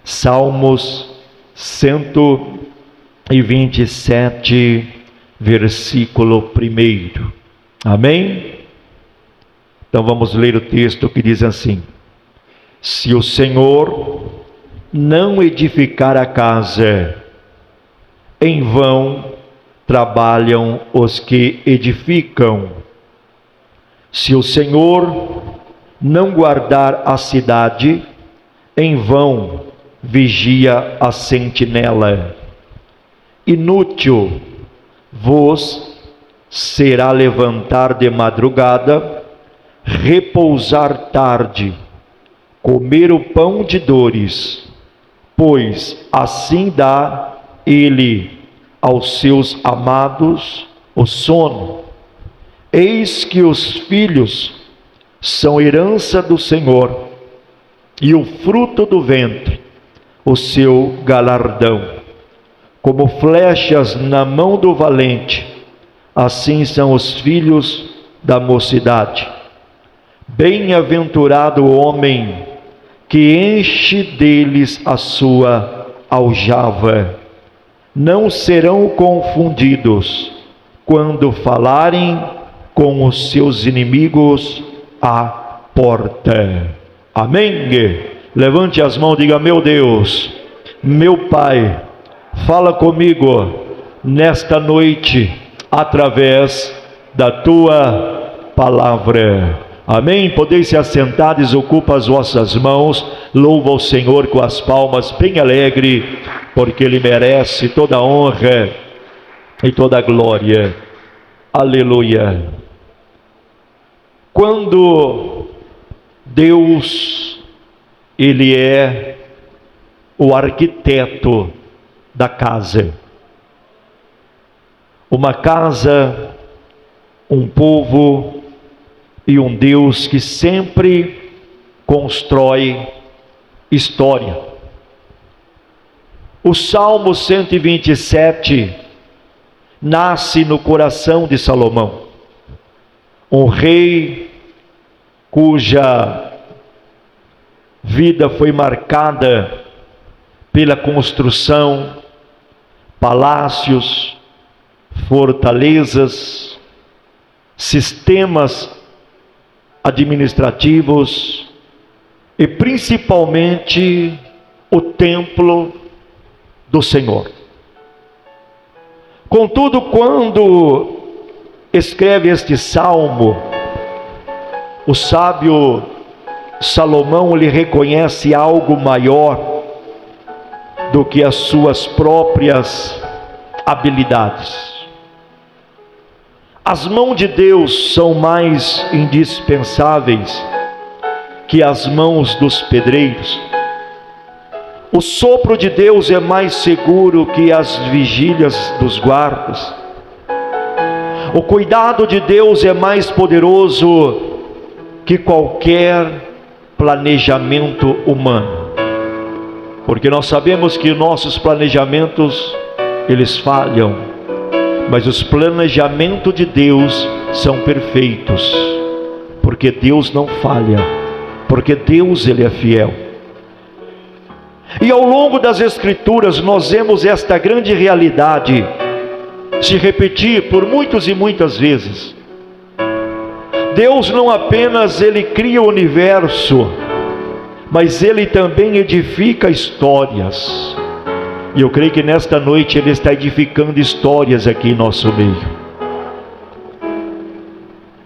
Salmos 127, versículo 1. Amém? Então vamos ler o texto que diz assim: se o Senhor não edificar a casa, em vão trabalham os que edificam. Se o Senhor não guardar a cidade, em vão vigia a sentinela. Inútil vos será levantar de madrugada, repousar tarde, comer o pão de dores, pois assim dá ele aos seus amados o sono. Eis que os filhos são herança do Senhor, e o fruto do ventre, o seu galardão. Como flechas na mão do valente, assim são os filhos da mocidade. Bem-aventurado o homem que enche deles a sua aljava. Não serão confundidos quando falarem com os seus inimigos à porta. Amém? Levante as mãos e diga: meu Deus, meu Pai, fala comigo nesta noite através da tua palavra. Amém? Podeis se assentar, desocupa as vossas mãos, louva o Senhor com as palmas bem alegre, porque Ele merece toda a honra e toda a glória. Aleluia. Quando Deus, Ele é o arquiteto da casa. Uma casa, um povo e um Deus que sempre constrói história. O Salmo 127 nasce no coração de Salomão, um rei cuja vida foi marcada pela construção, palácios, fortalezas, sistemas administrativos e principalmente o templo do Senhor. Contudo, quando escreve este salmo, o sábio Salomão lhe reconhece algo maior do que as suas próprias habilidades. As mãos de Deus são mais indispensáveis que as mãos dos pedreiros. O sopro de Deus é mais seguro que as vigílias dos guardas. O cuidado de Deus é mais poderoso que qualquer planejamento humano. Porque nós sabemos que nossos planejamentos, eles falham. Mas os planejamentos de Deus são perfeitos, porque Deus não falha, porque Deus, Ele é fiel. E ao longo das Escrituras nós vemos esta grande realidade se repetir por muitas e muitas vezes. Deus não apenas Ele cria o universo, mas Ele também edifica histórias. E eu creio que nesta noite Ele está edificando histórias aqui em nosso meio.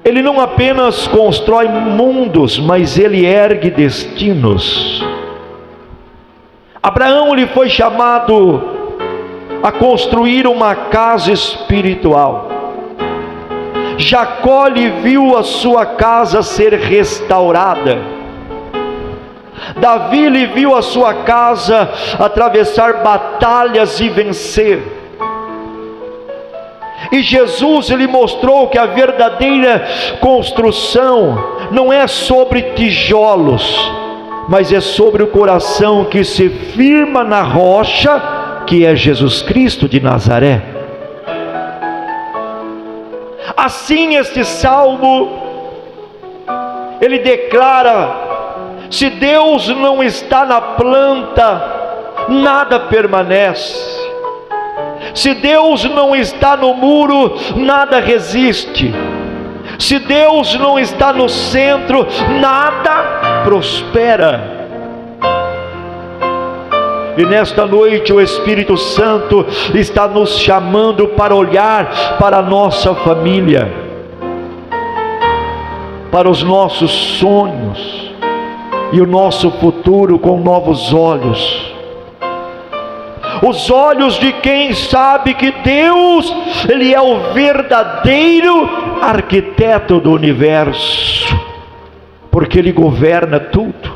Ele não apenas constrói mundos, mas Ele ergue destinos. Abraão lhe foi chamado a construir uma casa espiritual. Jacó lhe viu a sua casa ser restaurada. Davi lhe viu a sua casa atravessar batalhas e vencer. E Jesus lhe mostrou que a verdadeira construção não é sobre tijolos, mas é sobre o coração que se firma na rocha, que é Jesus Cristo de Nazaré. Assim este salmo, ele declara: se Deus não está na planta, nada permanece. Se Deus não está no muro, nada resiste. Se Deus não está no centro, nada prospera. E nesta noite o Espírito Santo está nos chamando para olhar para a nossa família, para os nossos sonhos e o nosso futuro com novos olhos. Os olhos de quem sabe que Deus, Ele é o verdadeiro arquiteto do universo, porque Ele governa tudo.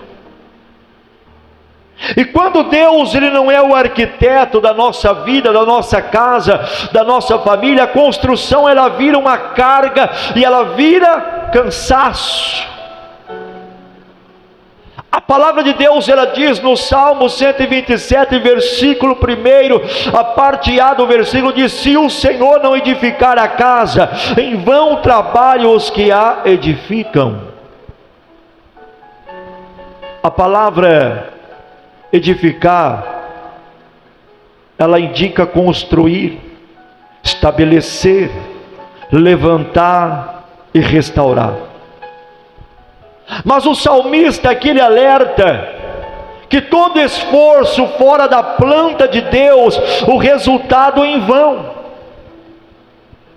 E quando Deus, Ele não é o arquiteto da nossa vida, da nossa casa, da nossa família, a construção ela vira uma carga e ela vira cansaço. A palavra de Deus ela diz no Salmo 127, versículo 1, a parte A do versículo diz: se o Senhor não edificar a casa, em vão trabalham os que a edificam. A palavra edificar, ela indica construir, estabelecer, levantar e restaurar. Mas o salmista aqui ele alerta que todo esforço fora da planta de Deus, o resultado é em vão.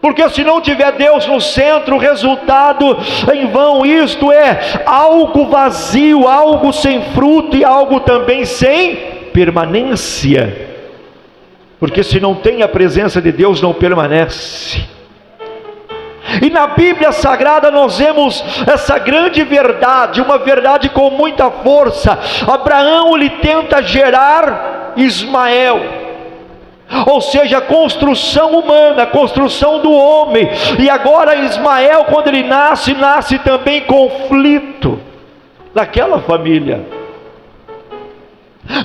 Porque se não tiver Deus no centro, o resultado é em vão. Isto é algo vazio, algo sem fruto e algo também sem permanência. Porque se não tem a presença de Deus, não permanece. E na Bíblia Sagrada nós vemos essa grande verdade, uma verdade com muita força. Abraão ele tenta gerar Ismael, ou seja, a construção humana, a construção do homem. E agora Ismael, quando ele nasce, nasce também conflito naquela família.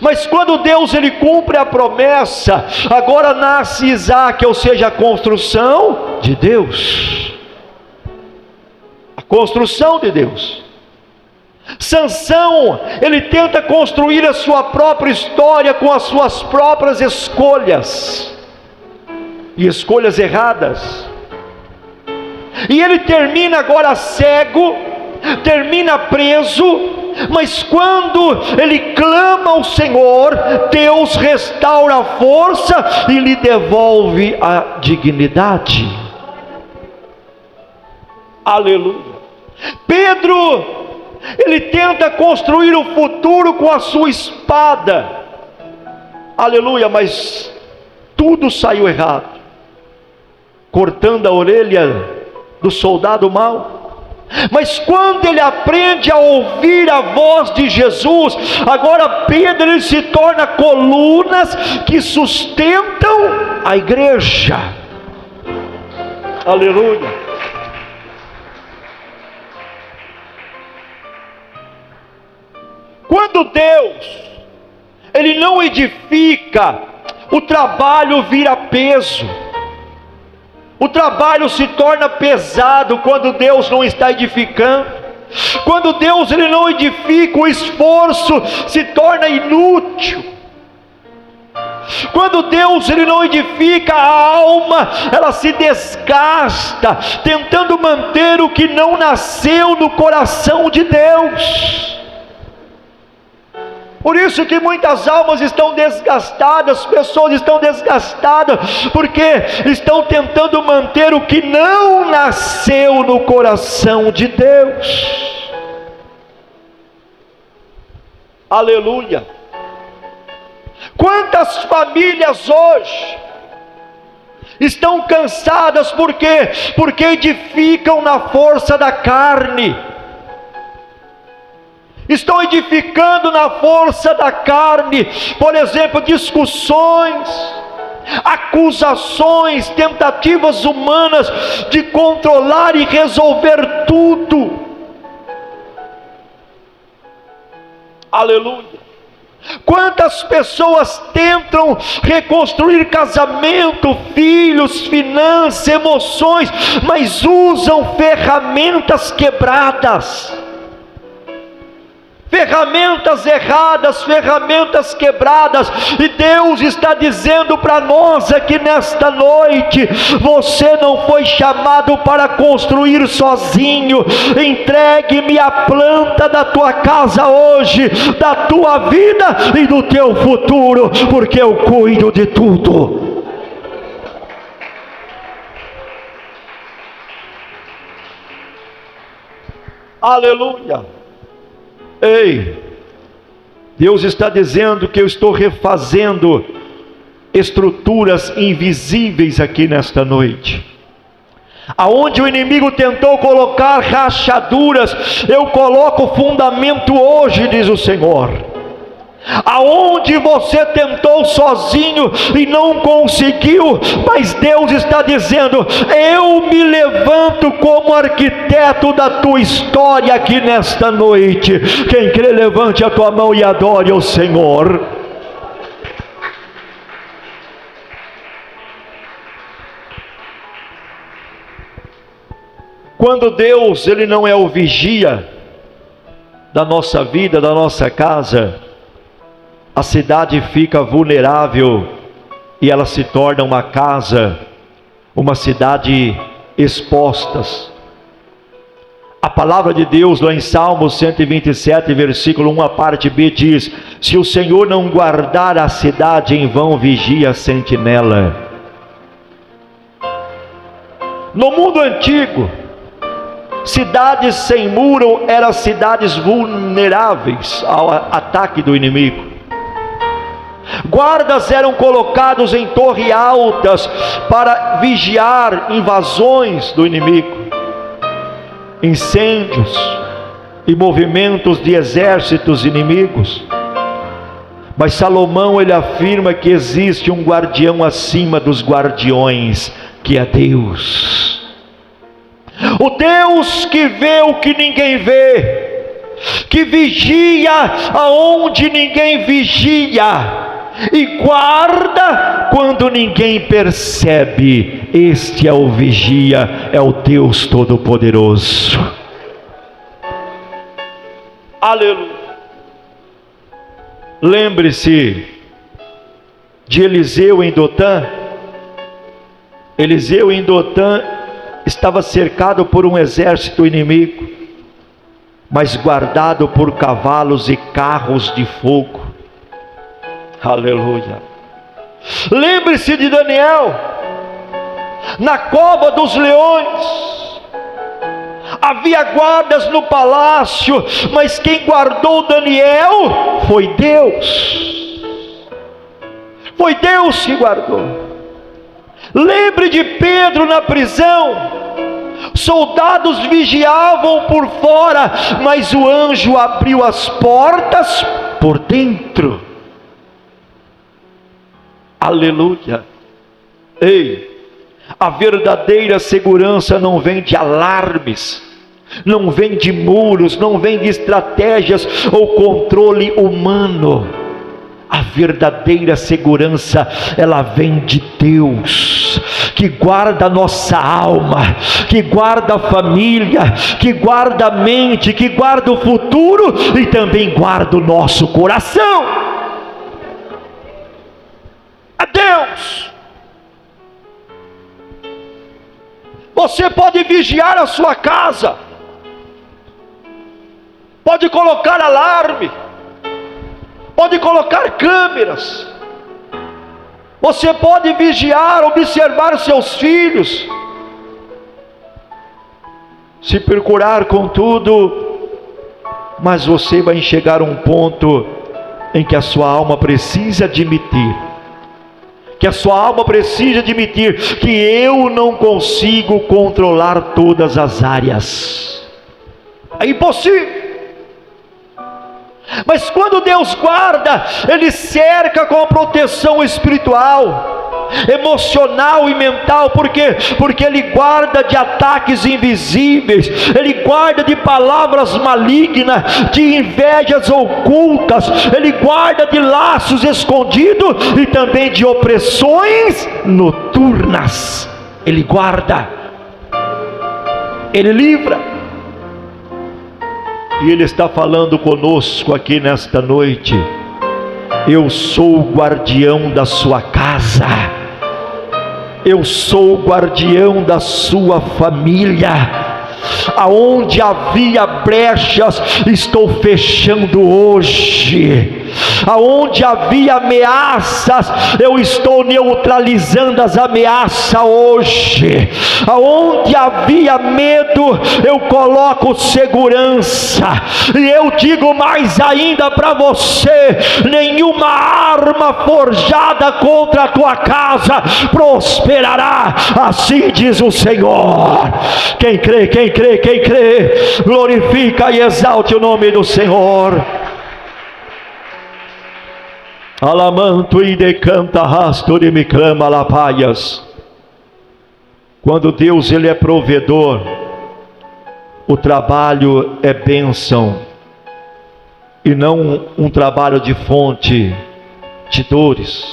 Mas quando Deus ele cumpre a promessa, agora nasce Isaac, ou seja, a construção de Deus. A construção de Deus. Sansão, ele tenta construir a sua própria história com as suas próprias escolhas, e escolhas erradas. E ele termina agora cego, termina preso. Mas quando ele clama ao Senhor, Deus restaura a força e lhe devolve a dignidade. Aleluia. Pedro, ele tenta construir o futuro com a sua espada. Aleluia, mas tudo saiu errado. Cortando a orelha do soldado mau. Mas quando ele aprende a ouvir a voz de Jesus, agora Pedro ele se torna colunas que sustentam a igreja. Aleluia. Quando Deus ele não edifica, o trabalho vira peso. O trabalho se torna pesado quando Deus não está edificando. Quando Deus ele não edifica, o esforço se torna inútil. Quando Deus ele não edifica, a alma ela se desgasta tentando manter o que não nasceu no coração de Deus. Por isso que muitas almas estão desgastadas, pessoas estão desgastadas, porque estão tentando manter o que não nasceu no coração de Deus. Aleluia. Quantas famílias hoje estão cansadas, por quê? Porque edificam na força da carne. Estão edificando na força da carne, por exemplo, discussões, acusações, tentativas humanas de controlar e resolver tudo. Aleluia. Quantas pessoas tentam reconstruir casamento, filhos, finanças, emoções, mas usam ferramentas quebradas. ferramentas erradas, ferramentas quebradas, e Deus está dizendo para nós aqui nesta noite: você não foi chamado para construir sozinho. Entregue-me a planta da tua casa hoje, da tua vida e do teu futuro, porque eu cuido de tudo. Aleluia. Ei, Deus está dizendo que eu estou refazendo estruturas invisíveis aqui nesta noite. Aonde o inimigo tentou colocar rachaduras, eu coloco fundamento hoje, diz o Senhor. Aonde você tentou sozinho e não conseguiu, mas Deus está dizendo: eu me levanto como arquiteto da tua história aqui nesta noite. Quem crê, levante a tua mão e adore ao Senhor. Quando Deus, Ele não é o vigia da nossa vida, da nossa casa, a cidade fica vulnerável e ela se torna uma casa, uma cidade expostas. A palavra de Deus lá em Salmos 127, versículo 1, a parte B diz: se o Senhor não guardar a cidade, em vão vigia a sentinela. No mundo antigo, cidades sem muro eram cidades vulneráveis ao ataque do inimigo. Guardas eram colocados em torres altas para vigiar invasões do inimigo, incêndios e movimentos de exércitos inimigos. Mas Salomão, ele afirma que existe um guardião acima dos guardiões, que é Deus. O Deus que vê o que ninguém vê, que vigia aonde ninguém vigia, e guarda quando ninguém percebe. Este é o vigia, é o Deus Todo-Poderoso. Aleluia. Lembre-se de Eliseu em Dotã. Eliseu em Dotã estava cercado por um exército inimigo, mas guardado por cavalos e carros de fogo. Aleluia. Lembre-se de Daniel, na cova dos leões. Havia guardas no palácio, mas quem guardou Daniel foi Deus. Foi Deus que guardou. Lembre de Pedro na prisão. Soldados vigiavam por fora, mas o anjo abriu as portas por dentro. Aleluia. Ei, a verdadeira segurança não vem de alarmes, não vem de muros, não vem de estratégias ou controle humano. A verdadeira segurança, ela vem de Deus, que guarda a nossa alma, que guarda a família, que guarda a mente, que guarda o futuro e também guarda o nosso coração. A Deus. Você pode vigiar a sua casa, pode colocar alarme, pode colocar câmeras, você pode vigiar, observar os seus filhos. Se procurar com tudo, mas você vai chegar a um ponto em que a sua alma precisa admitir, que eu não consigo controlar todas as áreas. É impossível. Mas quando Deus guarda, Ele cerca com a proteção espiritual, emocional e mental. Por quê? Porque Ele guarda de ataques invisíveis, Ele guarda de palavras malignas, de invejas ocultas, Ele guarda de laços escondidos e também de opressões noturnas. Ele guarda, Ele livra. E Ele está falando conosco aqui nesta noite. Eu sou o guardião da sua casa. Eu sou o guardião da sua família. Aonde havia brechas, estou fechando hoje. Aonde havia ameaças, eu estou neutralizando as ameaças hoje. Aonde havia medo, eu coloco segurança. E eu digo mais ainda para você: nenhuma arma forjada contra a tua casa prosperará, assim diz o Senhor. Quem crê, quem crê, quem crê, glorifica e exalte o nome do Senhor. Alamanto e decanta rasto de me clama lapaias. Quando Deus Ele é provedor, o trabalho é bênção e não um trabalho de fonte de dores.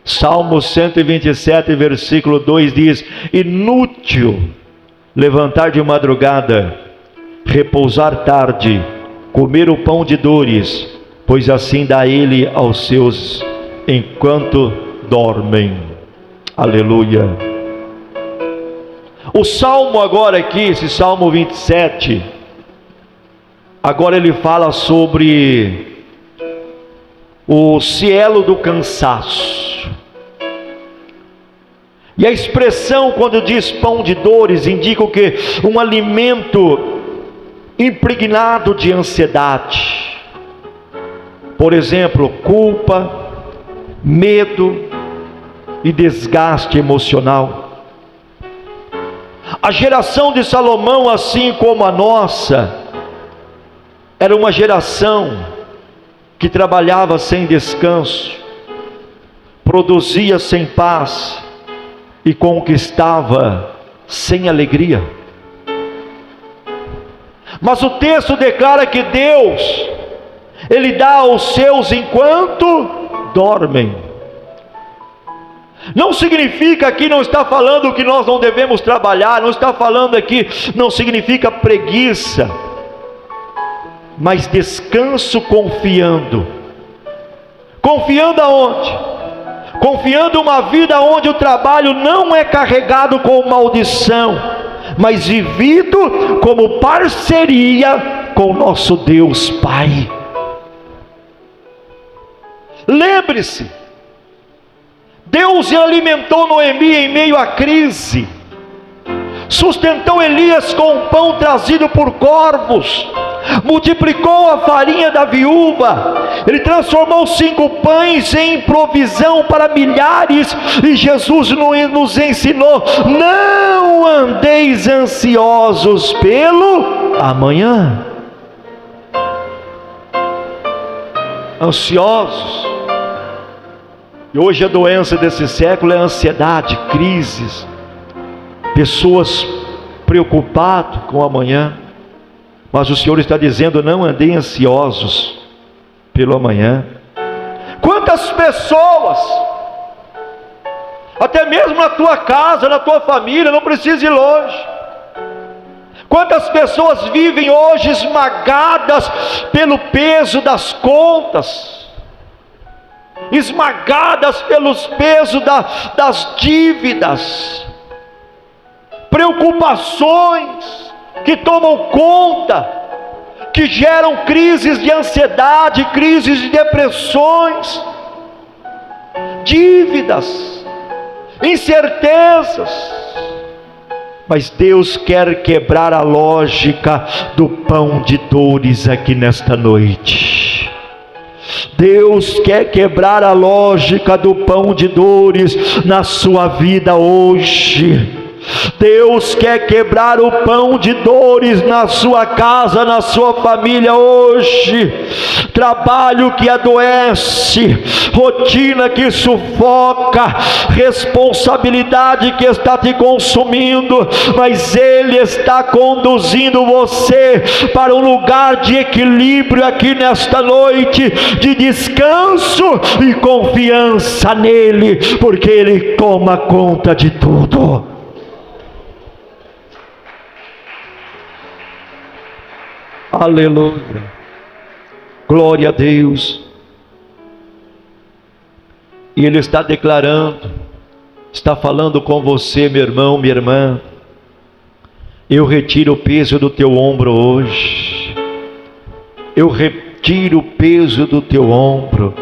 Salmo 127 versículo 2 diz: inútil levantar de madrugada, repousar tarde, comer o pão de dores, pois assim dá Ele aos seus enquanto dormem. Aleluia. O salmo agora aqui, esse salmo 27, agora ele fala sobre o cielo do cansaço. E a expressão quando diz pão de dores indica o quê? Um alimento impregnado de ansiedade. Por exemplo, culpa, medo e desgaste emocional. A geração de Salomão, assim como a nossa, era uma geração que trabalhava sem descanso, produzia sem paz e conquistava sem alegria. Mas o texto declara que Deus, Ele dá aos seus enquanto dormem. Não significa aqui, não está falando que nós não devemos trabalhar, não está falando aqui, não significa preguiça, mas descanso confiando. Confiando aonde? Confiando uma vida onde o trabalho não é carregado com maldição, mas vivido como parceria com o nosso Deus Pai. Lembre-se, Deus alimentou Noemi em meio à crise, sustentou Elias com o pão trazido por corvos, multiplicou a farinha da viúva, Ele transformou 5 pães em provisão para milhares, e Jesus nos ensinou: não andeis ansiosos pelo amanhã. Ansiosos. E hoje a doença desse século é a ansiedade, crises, pessoas preocupadas com o amanhã. Mas o Senhor está dizendo: não andem ansiosos pelo amanhã. Quantas pessoas, até mesmo na tua casa, na tua família, não precisa ir longe, quantas pessoas vivem hoje esmagadas pelo peso das contas, esmagadas pelos pesos das dívidas, preocupações que tomam conta, que geram crises de ansiedade, crises de depressões, dívidas, incertezas. Mas Deus quer quebrar a lógica do pão de dores aqui nesta noite. Deus quer quebrar a lógica do pão de dores na sua vida hoje. Deus quer quebrar o pão de dores na sua casa, na sua família hoje. Trabalho que adoece, rotina que sufoca, responsabilidade que está te consumindo, mas Ele está conduzindo você para um lugar de equilíbrio aqui nesta noite, de descanso e confiança nele, porque Ele toma conta de tudo. Aleluia. Glória a Deus. E Ele está declarando, está falando com você, meu irmão, minha irmã. Eu retiro o peso do teu ombro hoje. Eu retiro o peso do teu ombro.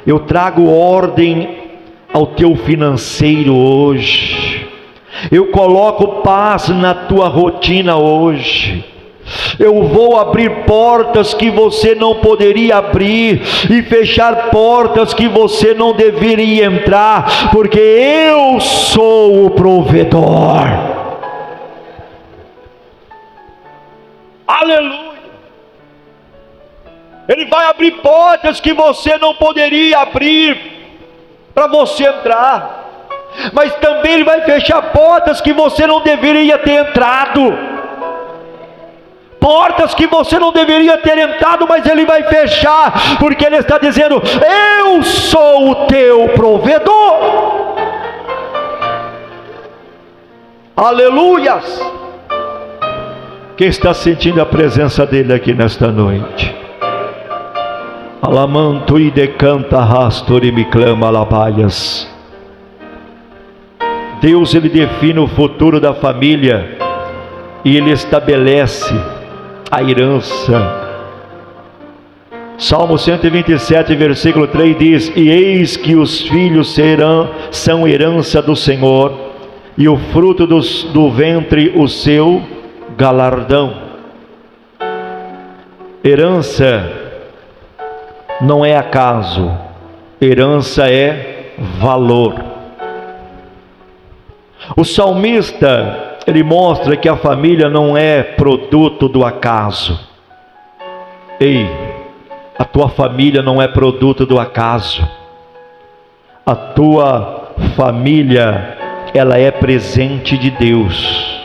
Eu trago ordem ao teu financeiro hoje. Eu coloco paz na tua rotina hoje. Eu vou abrir portas que você não poderia abrir e fechar portas que você não deveria entrar, porque eu sou o provedor. Aleluia. Ele vai abrir portas que você não poderia abrir para você entrar, mas também Ele vai fechar portas que você não deveria ter entrado. Portas que você não deveria ter entrado, mas Ele vai fechar, porque Ele está dizendo: eu sou o teu provedor. Aleluias. Quem está sentindo a presença dEle aqui nesta noite? Alamanto e decanta rastor e me clama alabaias. Deus, Ele define o futuro da família e Ele estabelece a herança. Salmo 127, versículo 3 diz: e eis que os filhos são herança do Senhor, e o fruto do ventre o seu galardão. Herança não é acaso, herança é valor. O salmista, ele mostra que a família não é produto do acaso. Ei, a tua família não é produto do acaso. A tua família, ela é presente de Deus.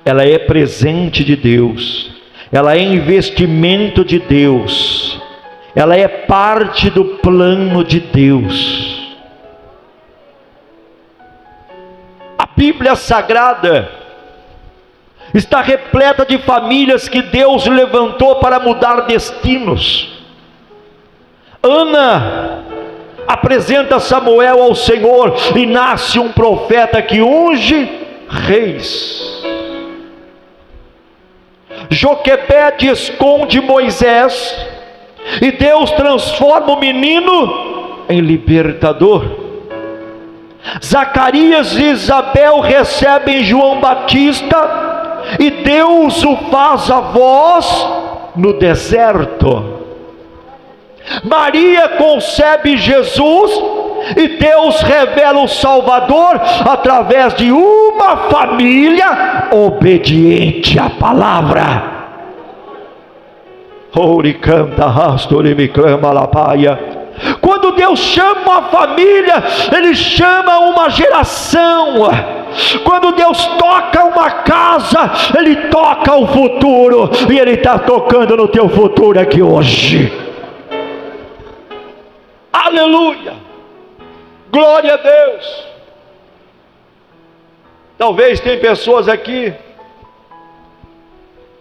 Ela é presente de Deus. Ela é investimento de Deus. Ela é parte do plano de Deus. A Bíblia Sagrada está repleta de famílias que Deus levantou para mudar destinos. Ana apresenta Samuel ao Senhor e nasce um profeta que unge reis. Joquebede esconde Moisés e Deus transforma o menino em libertador. Zacarias e Isabel recebem João Batista e Deus o faz a voz no deserto. Maria concebe Jesus e Deus revela o Salvador através de uma família obediente à palavra. Canta rastor e me clama lapaia. Quando Deus chama uma família, Ele chama uma geração. Quando Deus toca uma casa, Ele toca o futuro, e Ele está tocando no teu futuro aqui hoje. Aleluia, glória a Deus. Talvez tem pessoas aqui,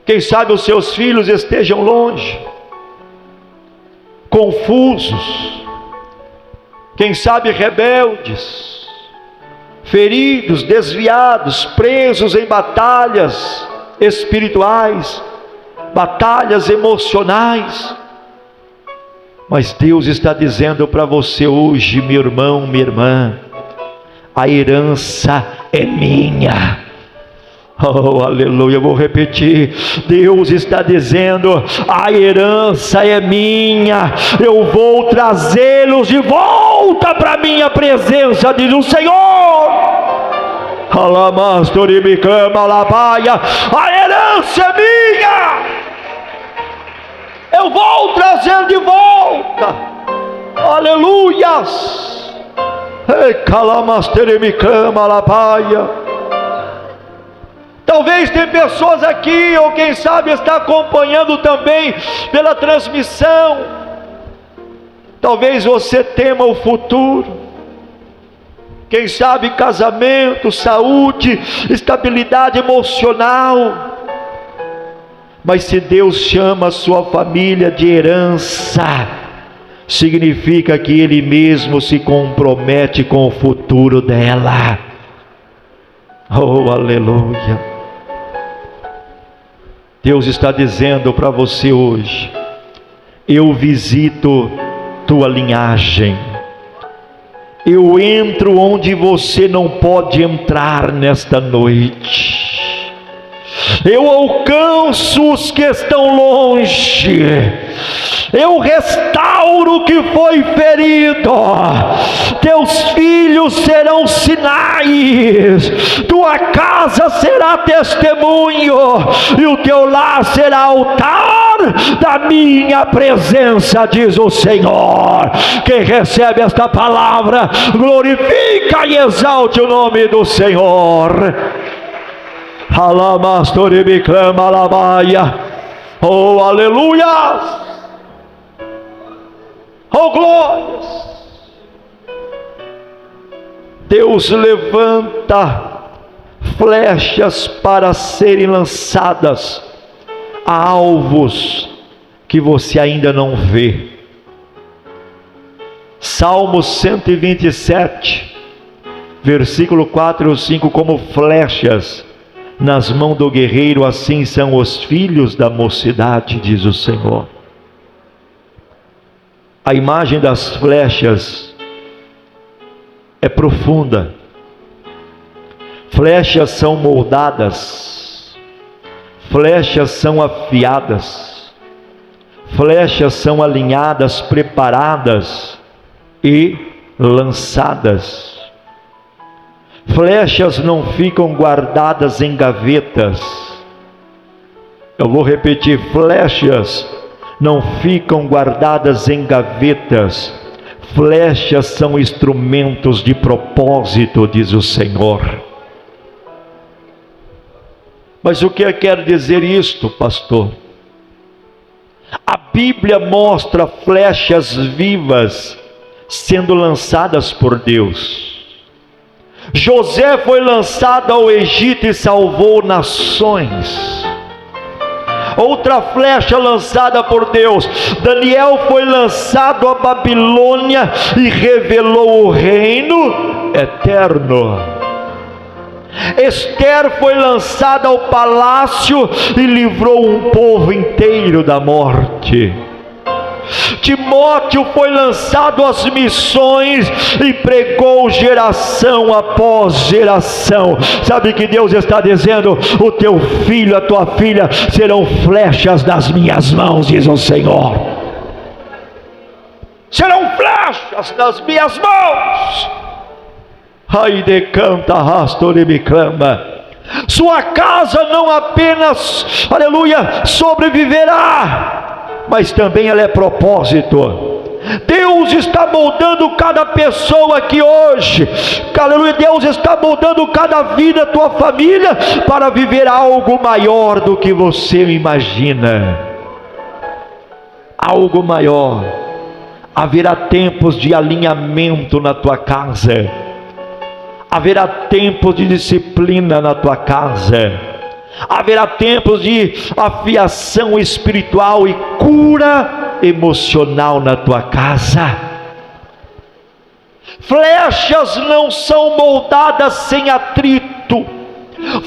quem sabe os seus filhos estejam longe, confusos, quem sabe rebeldes, feridos, desviados, presos em batalhas espirituais, batalhas emocionais. Mas Deus está dizendo para você hoje, meu irmão, minha irmã: a herança é minha. Oh, aleluia, eu vou repetir. Deus está dizendo: a herança é minha. Eu vou trazê-los de volta para a minha presença, diz o Senhor. A herança é minha. Eu vou trazer de volta. Aleluias. Talvez tem pessoas aqui, ou quem sabe está acompanhando também pela transmissão. Talvez você tema o futuro. Quem sabe casamento, saúde, estabilidade emocional. Mas se Deus chama a sua família de herança, significa que Ele mesmo se compromete com o futuro dela. Oh, aleluia! Deus está dizendo para você hoje: eu visito tua linhagem, eu entro onde você não pode entrar nesta noite, eu alcanço os que estão longe, eu restauro o que foi ferido, teus filhos serão sinais, tua casa será testemunho, e o teu lar será altar da minha presença, diz o Senhor. Quem recebe esta palavra, glorifica e exalte o nome do Senhor. Oh, aleluia! Oh, glórias! Deus levanta flechas para serem lançadas a alvos que você ainda não vê. Salmo 127, versículo 4 e 5: como flechas nas mãos do guerreiro, assim são os filhos da mocidade, diz o Senhor. A imagem das flechas é profunda. Flechas são moldadas, flechas são afiadas, flechas são alinhadas, preparadas e lançadas. Flechas não ficam guardadas em gavetas. Eu vou repetir: flechas não ficam guardadas em gavetas. Flechas são instrumentos de propósito, diz o Senhor. Mas o que quer dizer isto, pastor? A Bíblia mostra flechas vivas sendo lançadas por Deus. José foi lançado ao Egito e salvou nações. Outra flecha lançada por Deus: Daniel foi lançado à Babilônia e revelou o reino eterno. Esther foi lançada ao palácio e livrou um povo inteiro da morte. Timóteo foi lançado às missões e pregou geração após geração. Sabe que Deus está dizendo: o teu filho, a tua filha serão flechas das minhas mãos, diz o Senhor. Serão flechas das minhas mãos. Ai de canta rastor e me clama. Sua casa não apenas, aleluia, sobreviverá, mas também ela é propósito. Deus está moldando cada pessoa aqui hoje, aleluia. Deus está moldando cada vida, tua família, para viver algo maior do que você imagina. Algo maior. Haverá tempos de alinhamento na tua casa, haverá tempos de disciplina na tua casa, haverá tempos de afiação espiritual e cura emocional na tua casa. Flechas não são moldadas sem atrito,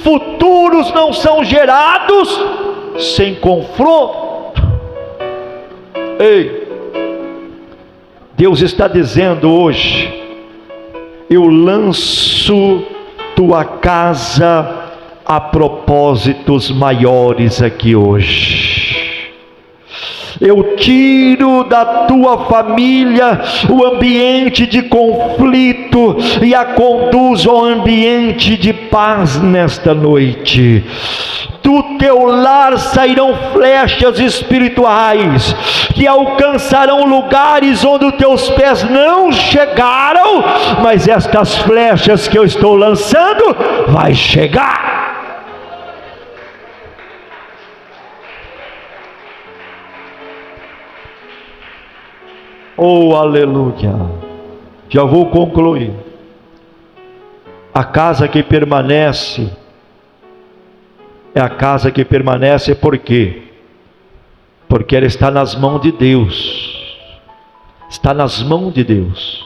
futuros não são gerados sem confronto. Ei, Deus está dizendo hoje: eu lanço tua casa a propósitos maiores aqui hoje. Eu tiro da tua família o ambiente de conflito e a conduzo ao ambiente de paz nesta noite. Do teu lar sairão flechas espirituais que alcançarão lugares onde os teus pés não chegaram, mas estas flechas que eu estou lançando vai chegar. Oh, aleluia! Já vou concluir. A casa que permanece é a casa que permanece, por quê? porque ela está nas mãos de Deus. Está nas mãos de Deus.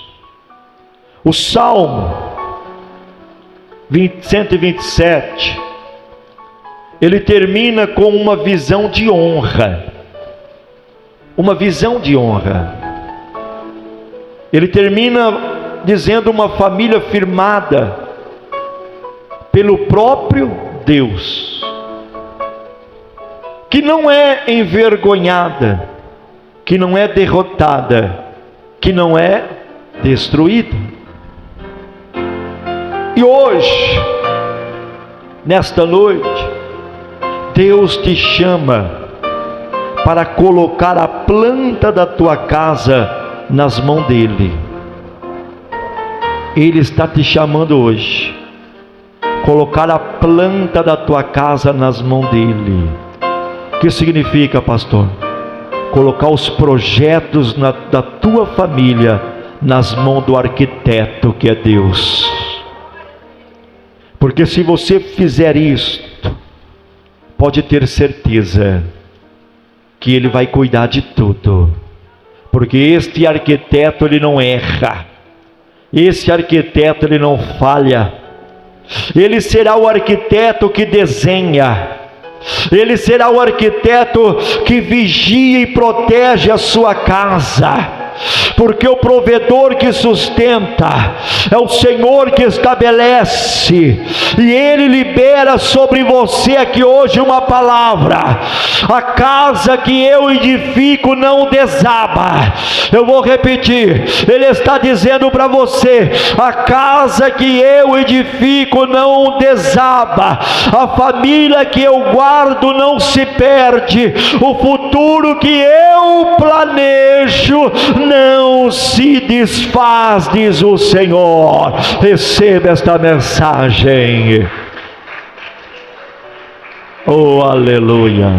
O Salmo 127, ele termina com uma visão de honra. Uma visão de honra. Ele termina dizendo uma família firmada pelo próprio Deus, que não é envergonhada, que não é derrotada, que não é destruída. E hoje, nesta noite, Deus te chama para colocar a planta da tua casa nas mãos dele. Ele está te chamando hoje, colocar a planta da tua casa nas mãos dele. O que significa, pastor? Colocar os projetos da tua família nas mãos do arquiteto, que é Deus. Porque se você fizer isto, pode ter certeza que ele vai cuidar de tudo. Porque este arquiteto, ele não erra. Esse arquiteto, ele não falha. Ele será o arquiteto que desenha. Ele será o arquiteto que vigia e protege a sua casa. Porque o provedor que sustenta é o Senhor que estabelece, e Ele libera sobre você aqui hoje uma palavra: a casa que eu edifico não desaba. Eu vou repetir, Ele está dizendo para você: a casa que eu edifico não desaba, a família que eu guardo não se perde, o futuro que eu planejo não se desfaz, diz o Senhor. Receba esta mensagem. Oh, aleluia.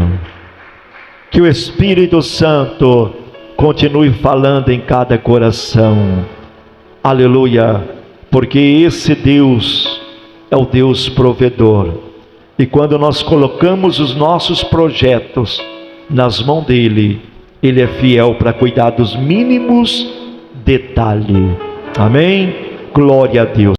Que o Espírito Santo continue falando em cada coração. Aleluia. Porque esse Deus é o Deus provedor. E quando nós colocamos os nossos projetos nas mãos dele, Ele é fiel para cuidar dos mínimos detalhes. Amém? Glória a Deus.